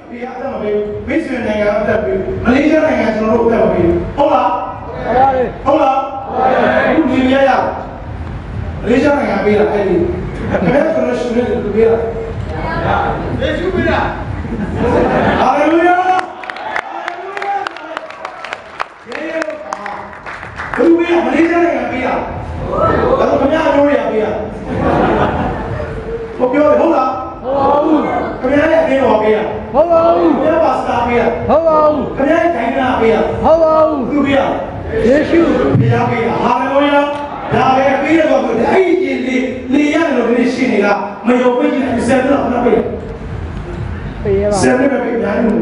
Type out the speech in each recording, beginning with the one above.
ဒီအသက်မပေးဘူးမိတ်ဆွေနိုင်ငံအသက်ပေးမလေးရှားနိုင်ငံကျွန်တော်တို့အသက်မပေးဘူးဟုတ်လားဟုတ်လားအခုဒီရရမလေးရှားနိုင်ငံပေးတာအဲ့ဒီခင်ဗျားကျွန်တော်ရှင်နေသူပေးတာယေရှုပေးတာဟာလေလုယာဘယ်လိုပေးရမလေးရှားနိုင်ငံပေးတာဒါဆိုခင်ဗျားအမျိုးရပေးတာဘုပြောတယ်ဟုတ်လားဟုတ်ဘူးခင်ဗျားရဲ့အင်းတော်ပေးတာဟုတ်ပါဘူးခင်ဗျားပါစတာပေးတာဟုတ်ပါဘူးခင်ဗျားရဲ့ဒိုင်နာပေးတာဟုတ်ပါဘူးသူပေးတာယေရှုပေးတာဟာလေလုယာဒါပဲပေးရတော့အဲ့ဒီကြီးလေရတယ်လို့ဒီရှိနေတာမယုံပိတ်ကြီးဆယ်တော့ခဏပေးဆယ်နဲ့ပဲပြန်လို့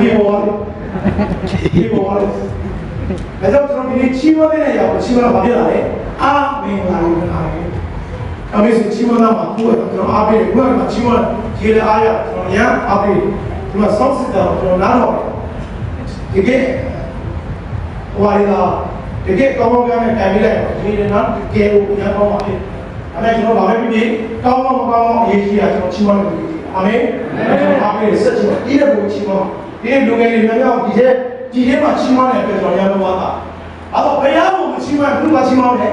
ဒီဘောဒီဘောဒါကြောင့်ကျွန်တော်ဒီနေ့ချီးမွမ်းတဲ့ရောက်ချီးမွမ်းတာဘာဖြစ်လာလဲအာမင်ပါလို့ပြောတယ်အမေစုချီးမွမ်းတာမှာကိုယ်ကကျွန်တော်အားပေးတယ်ကိုယ်ကချီးမွမ်းခြေလည်းအားရကျွန်တော်ရအားပေးတယ်ဒီမှာဆောက်စစ်တာကျွန်တော်နားတော့ဒီကဲဟိုရီလာဒီကဲကောင်းကောင်းနဲ့တိုင်ပြီးလိုက်ဒီနေ့နော်ဒီကဲကိုရအောင်ပါဖြစ်အဲ့ဒါကျွန်တော်ဗာပဲပြီးကောင်းကောင်းမကောင်းကောင်းအရေးကြီးတာကျွန်တော်ချီးမွမ်းလို့အာမင်ကျွန်တော်အားပေးဆက်ချီးမွမ်းဒီတဲ့ကိုချီးမွမ်းဒီလူငယ်တွေများများဒီထဲမှာချီးမွမ်းတယ်ပြောကျွန်တော်ရလို့ပါတာအဲ့တော့ဘုရားကိုမချီးမွမ်းဘူးမချီးမွမ်းနဲ့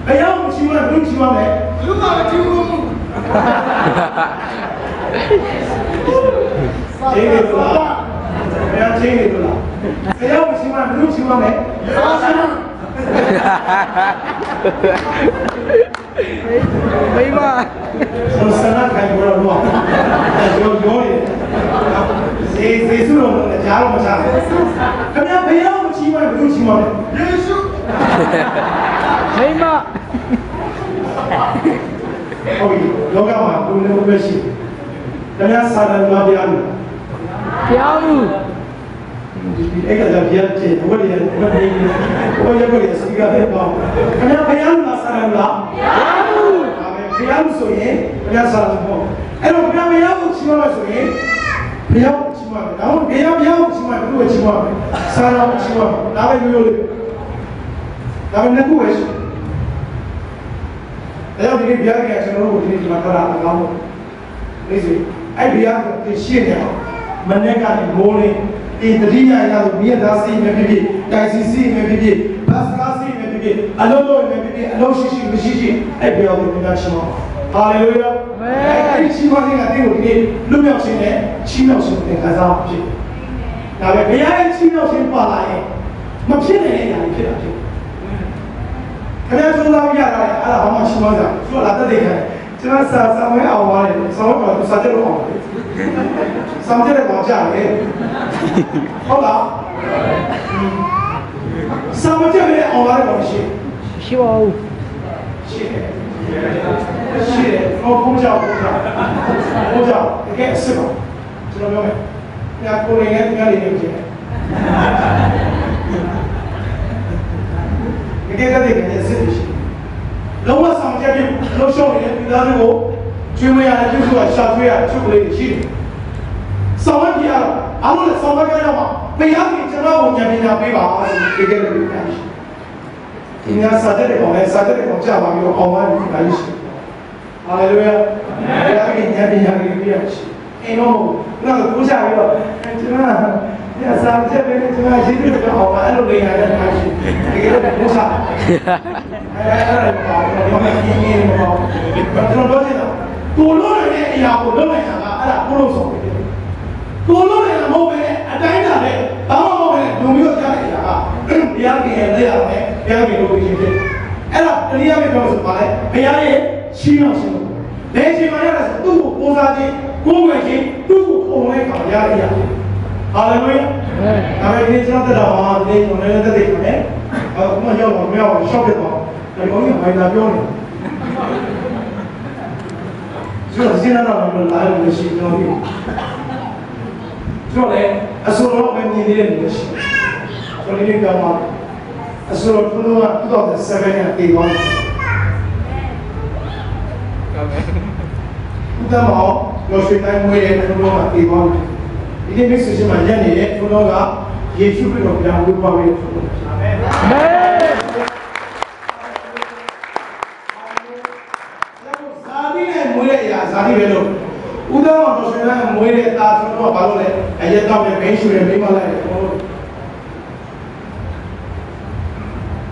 ဘုရားကိုချီးမွမ်းဘူးချီးမွမ်းနဲ့လူကမချီးမွမ်းဘူးကျေးဇူးလားဘုရားကျေးဇူးလားဘုရားကိုချီးမွမ်းဘူးချီးမွမ်းနဲ့မိမဆောစနာခိုင်ဘောတော့ရောစေစုတော့ကြားလို့မစားဘူးခင်ဗျာဘယ်တော့မှချီးမွမ်းဘူးချီးမွမ်းယေရှုမိမဟုတ်ပြီလောကမှာဘုံနဲ့ဘယ်ရှိခင်ဗျာစာရန်လာပြားလို့ဒီအဲ့ကကြောင့်ပြတ်ချင်ဘယ်လိုလဲဘယ်လိုလဲစီကတဲ့ပေါ့ခင်ဗျာဘယ်ရောက်လာစာရန်လာဘယ်ရောက်ဆိုရင်ခင်ဗျာစာရန်ပေါ့အဲ့တော့ခင်ဗျာဘယ်ရောက်ချီးမွမ်းလို့ဆိုရင်ဘယ်ရောက်ချီးမွမ်းတယ်တော့ဘယ်ရောက်ချီးမွမ်းဘူးချီးမွမ်းစာရန်ချီးမွမ်းဒါပဲမျိုးလေးဒါပဲနှစ်ခုပဲရှိတယ်အဲ့တော့ဒီဘုရားကကျွန်တော်တို့ဒီနေ့ဒီမှာထားတာအကောင်းလို့နေစီအဲ့ဘုရားကရှင်းနေအောင်မနေ့ကနေမိုးလေးဒီတတိယရလို့မြေသားစီမဲ့ဖြစ်ဖြစ်တိုင်စီမဲ့ဖြစ်ဖြစ်ဘတ်ကားစီမဲ့ဖြစ်ဖြစ်အလုံးလုံးမဲ့ဖြစ်ဖြစ်အလုံးရှိမရှိအဲ့ဘုရားကိုမြတ်ရှင်းပါဟာလေလုယာအဲ့ဒီချီးမွမ်းခြင်းကတင်းကိုဒီနေ့လွတ်မြောက်ခြင်းနဲ့ချီးမြှောက်ခြင်းနဲ့ခံစားဖြစ်ဒါပဲဘုရားရဲ့ချီးမြှောက်ခြင်းပါလာရင်မဖြစ်နိုင်တဲ့အရာတွေဖြစ်တာဖြစ်ခင်ဗျားသုံးသားပြရတယ်အဲ့ဒါဘာမှချီးမွမ်းကြသူကလာတက်တဲ့ခံကျွန်တော်စာဝဲအောင်ပါတယ်စာဝဲကတော့စာတက်လို့အောင်တယ်စာတက်တဲ့ကောင်ကြားတယ်ဟုတ်လားစာမတက်တဲ့အောင်ပါတယ်ကောင်ရှိပါဦးရှိဘုရားတကယ်စစ်ပါကျွန်တော်ပြောမယ်ညကိုရင်းနဲ့ညလေးနေကြည့်တကယ်တည်းကစစ်ရှိလုံးဝဆောင်ချက်ပြလှုပ်ရှုပ်နေတဲ့ပြည်သားတွေကိုကျွေးမရတဲ့ကျုပ်ကရှာထွေးရချုပ်ကလေးရှိတယ်ဆောင်ရပြရအားလုံးလည်းဆောင်ရကြရမှာဘုရားကကျွန်တော်ကိုဉာဏ်ပညာပေးပါဆိုတကယ်လို့ပြောတယ်ဒီနေ့စာတဲ့ကောင်လည်းစာတဲ့ကောင်ကြာပါပြီးတော့အောင်ပါပြီဒါလေးရှိဟာလေလုယာဘုရားကဉာဏ်ပညာပေးရရှိအိမ်တော့ငါကိုကြပြီးတော့ကျွန်တော်ညစာချက်ပဲကျွန်တော်ရှိတယ်တော့အောင်ပါအဲ့လိုနေရတဲ့အားရှိတကယ်လို့ဘုရားအဲ့ဒါတော့ဘာမှမင်းမပေါ့ကျွန်တော်ပြောချင်တာကိုလို့ရတဲ့အရာကိုလုပ်နေတာကအဲ့ဒါကိုလို့ဆိုတယ်ကိုလို့ရတာမဟုတ်ပဲအတိုင်းတာနဲ့ဘာမှမဟုတ်ပဲဒုံမျိုးကြားတဲ့အရာကဘုရားကလည်းလက်ရမယ်ဘုရားကလို့ဖြစ်ဖြစ်အဲ့ဒါတရားပဲပြောဆိုပါလေဘုရားရဲ့ရှင်းအောင်ရှင်းဘယ်ချိန်မှရတာသူ့ကိုကိုးစားခြင်းကိုးကွယ်ခြင်းသူ့ကိုပုံလိုက်ပါရရရဟာလေလုယာဒါပေမဲ့ကျွန်တော်တက်တော့ဒီကျွန်တော်လည်းတက်တယ်ခင်ဗျအခုမှရောက်တော့မရောက်ရှောက်ပြတော့ဒီကောင်ကမိုင်းလာပြောနေကျွန်တော်စဉ်းစားတော့လာလို့ရှိတော့ပြီကျွန်တော်လည်းအစိုးရပဲမြင်နေတဲ့လူရှိကျွန်တော်လည်းကြောင်းပါအစိုးရကတော့2007နဲ့တည်သွားတယ်ဘုရားမောလောရှိတိုင်းမွေးတဲ့ဘုရားကတည်သွားတယ်ဒီနေ့ message မှာညနေရဲ့ဘုရားကယေရှုခရစ်တော်ပြန်ဝေးပါမယ်ဆိုတော့အာမင်အာမင် ရက်တော့လည်းမင်းရှူတယ်မိမလိုက်တယ်ဟုတ်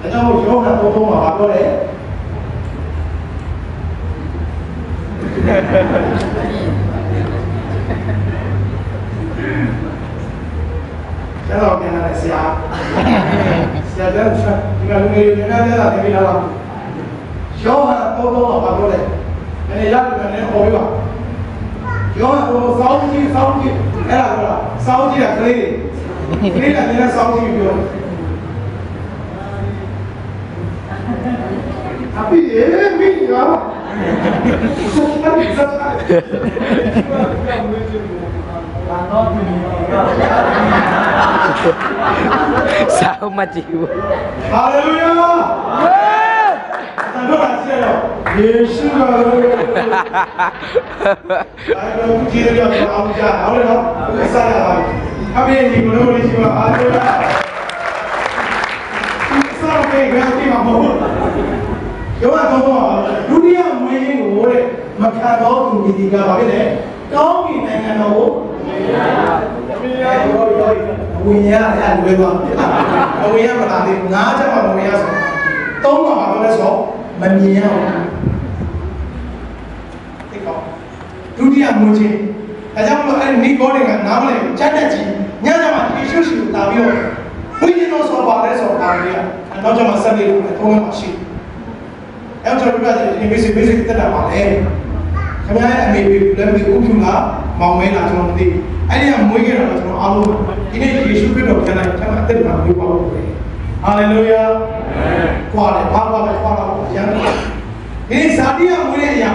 အကြောင်းယောဂသုံးမှာပါတော့တယ်ကျတော့ပြန်လာဆရာတဲ့ဒီကလူငယ်တွေများများလာတယ်လာယောဂသုံးမှာပါတော့တယ်အဲ့ဒီရတယ်လည်းပေါ်ပြပါယောဂစောင်းကြည့်အဲ့ဒါကစောင်းကြည့်တာကလေးကလည်းစောင်းကြည့်ပြောအပိအေးမိညာsao mà chịu Hallelujah Hallelujah 예수가 아이고 기대려 아무자 아무래도 사야 하비에 이거는 우리 지금 할렐루야 사람의 그냥 뭐 영화 보고 두리야 모임이 오래 막하고 두기가 봐게 거기 내가고 위야 야 왜와 위야 말하는데 나자마 위야서 똥마 봐서 만미야 두리야 뭐지 다자로 아니 니 거래가 나올래 짠다지 냐자마 예수시로 나비요 위인으로서 봐래서 나비야 너자마 살리고 통해 마시အဲ့တော့ပြတယ်ဒီ basic တက်တာပါလေခင်ဗျားရဲ့အမေလည်းမသိဘူးခုကမောင်မဲလာကျွန်တော်မသိအဲ့ဒီကမွေးခဲ့တော့ကျွန်တော်အားလုံးဒီနေ့ယေရှုခရစ်တော်ပြန်လိုက်ကျွန်တော်အသက်မှာမွေးပါလို့ဟာလေလုယာကွာလေဘာလဲကွာတော့ရန်ဒီဇာတိကမွေးတဲ့အရာ